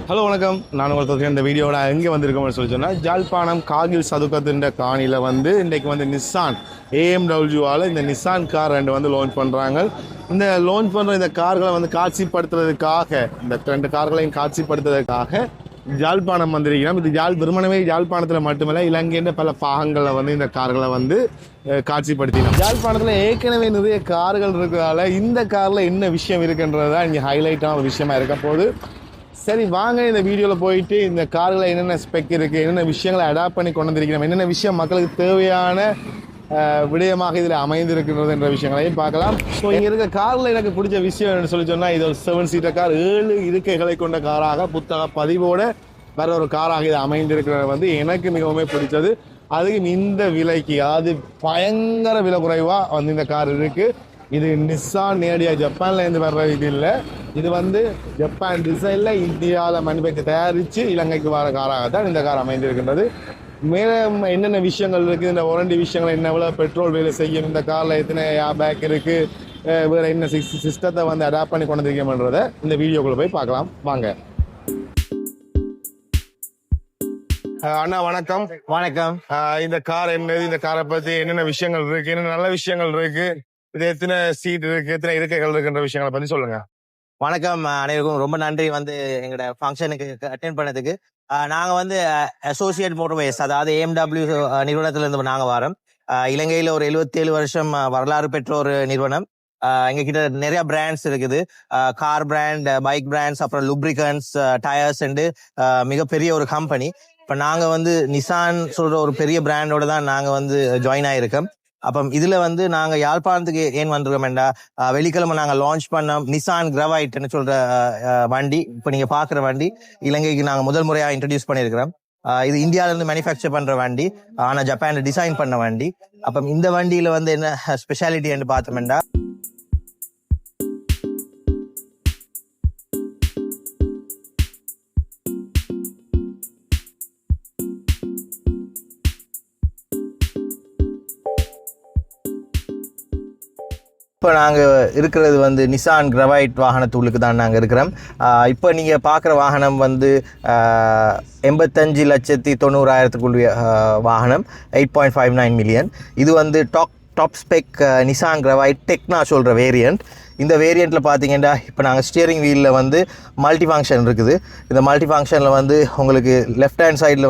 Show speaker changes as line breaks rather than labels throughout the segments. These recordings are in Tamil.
ஹலோ வணக்கம். நான் உங்களுக்கு இந்த வீடியோவில் எங்கே வந்திருக்கோம்னு சொல்லி சொன்னால் ஜாழ்ப்பாணம் காகில் சதுக்கத்தின் காணியில் இன்றைக்கு நிசான் ஏஎம்டபிள்யூவால் இந்த நிசான் கார் ரெண்டு லான்ச் பண்ணுறாங்க. இந்த லான்ச் பண்ணுற இந்த கார்களை காட்சிப்படுத்துறதுக்காக இந்த ரெண்டு கார்களையும் காட்சிப்படுத்துறதுக்காக ஜாழ்ப்பாணம் வந்திருக்கிறோம். இது வெறுமனவே ஜாழ்ப்பாணத்தில் மட்டுமல்ல, இலங்கையின் பல பாகங்களில் இந்த கார்களை காட்சிப்படுத்தினோம். ஜாழ்ப்பாணத்தில் ஏற்கனவே நிறைய கார்கள் இருக்கிறதால இந்த காரில் என்ன விஷயம் இருக்குன்றதான் இங்கே ஹைலைட்டான ஒரு விஷயமா இருக்க போது. சரி வாங்க இந்த வீடியோவில் போயிட்டு இந்த கார்களை என்னென்ன ஸ்பெக் இருக்குது, என்னென்ன விஷயங்களை அடாப்ட் பண்ணி கொண்டு வந்திருக்கிறோம், என்னென்ன விஷயம் மக்களுக்கு தேவையான விடயமாக இதில் அமைந்திருக்கின்றது என்ற விஷயங்களையும் பார்க்கலாம். ஸோ இங்கே இருக்க காரில் எனக்கு பிடிச்ச விஷயம் என்னன்னு சொல்லி சொன்னால், இது ஒரு 7 சீட்டர் கார், 7 இருக்கைகளை கொண்ட காராக புத்தக பதிவோட வேற ஒரு காராக இது அமைந்திருக்கிறது எனக்கு மிகவும் பிடிச்சது. அதுவும் இந்த விலைக்கு, அதாவது பயங்கர விலை குறைவாக இந்த கார் இருக்குது. இது நிசான் நேரடியாக ஜப்பான்லேருந்து வர்ற இது இல்லை, இது ஜப்பான் டிசைனில் இந்தியாவில் மேனுஃபேக்சர் தயாரித்து இலங்கைக்கு வர காராக தான் இந்த கார் அமைந்திருக்கின்றது. மேலே என்னென்ன விஷயங்கள் இருக்குது, இந்த வாரண்டி விஷயங்கள் என்ன, எவ்வளோ பெட்ரோல் வேலை செய்யும், இந்த காரில் எத்தனை பேக் இருக்குது, வேறு என்ன சிஸ்டத்தை அடாப்ட் பண்ணி கொண்டு வந்திருக்கோம்ன்றதை இந்த வீடியோக்குள்ளே போய் பார்க்கலாம் வாங்க. அண்ணா வணக்கம்.
வணக்கம்.
இந்த கார் என்னது, இந்த காரை பற்றி என்னென்ன விஷயங்கள் இருக்குது, என்னென்ன நல்ல விஷயங்கள் இருக்குது, இது எத்தனை சீட் இருக்குது, எத்தனை இருக்கைகள் இருக்குன்ற விஷயங்களை பற்றி சொல்லுங்க.
வணக்கம் அனைவருக்கும் ரொம்ப நன்றி எங்களோட ஃபங்க்ஷனுக்கு அட்டென்ட் பண்ணதுக்கு. நாங்கள் அசோசியேட் மோட்டர்வேஸ், அதாவது ஏஎம்டபிள்யூ நிறுவனத்திலிருந்து நாங்கள் வரோம். இலங்கையில் ஒரு 77 வருஷம் வரலாறு பெற்ற ஒரு நிறுவனம். எங்ககிட்ட நிறைய பிராண்ட்ஸ் இருக்குது, கார் பிராண்ட், பைக் பிராண்ட்ஸ், அப்புறம் லுப்ரிகன்ஸ், டயர்ஸ் அண்டு மிகப்பெரிய ஒரு கம்பெனி. இப்போ நாங்கள் நிசான் சொல்ற ஒரு பெரிய பிராண்டோட தான் நாங்கள் ஜாயின் ஆகிருக்கோம். அப்போ இதுல நாங்க யாழ்ப்பாணத்துக்கு ஏன் வந்திருக்கோம்டா, வெள்ளிக்கிழமை நாங்க லான்ச் பண்ணோம் நிசான் கிரவைட்னு சொல்ற வண்டி. இப்ப நீங்க பாக்குற வண்டி இலங்கைக்கு நாங்க முதல் முறையா இன்ட்ரடியூஸ் பண்ணிருக்கிறோம். இது இந்தியால இருந்து மேனுஃபேக்சர் பண்ற வண்டி, ஆனா ஜப்பான்ல டிசைன் பண்ண வண்டி. அப்ப இந்த வண்டியில என்ன ஸ்பெஷாலிட்டி பார்த்தோம்டா, இப்போ நாங்கள் இருக்கிறது நிசான் கிரவைட் வாகனத்துள்ளுக்கு தான் நாங்கள் இருக்கிறோம். இப்போ நீங்கள் பார்க்குற வாகனம் 85,90,000 வாகனம், 8.59 மில்லியன். இது டாப் ஸ்பெக் நிசான் கிரவைட் டெக்னா சொல்கிற வேரியண்ட். இந்த வேரியண்ட்டில் பார்த்தீங்கன்னா இப்போ நாங்கள் ஸ்டியரிங் வீலில் மல்டி ஃபங்க்ஷன் இருக்குது. இந்த மல்டி ஃபங்க்ஷனில் உங்களுக்கு லெஃப்ட் ஹேண்ட் சைடில்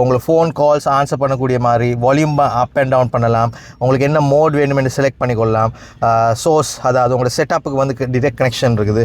உங்களுக்கு ஃபோன் கால்ஸ் ஆன்சர் பண்ணக்கூடிய மாதிரி வால்யூம் அப் அண்ட் டவுன் பண்ணலாம். உங்களுக்கு என்ன மோட் வேணுமென்று செலக்ட் பண்ணிக்கொள்ளலாம். சோர்ஸ், அதாவது உங்களோட செட்டப்புக்கு டிரெக்ட் கனெக்ஷன் இருக்குது.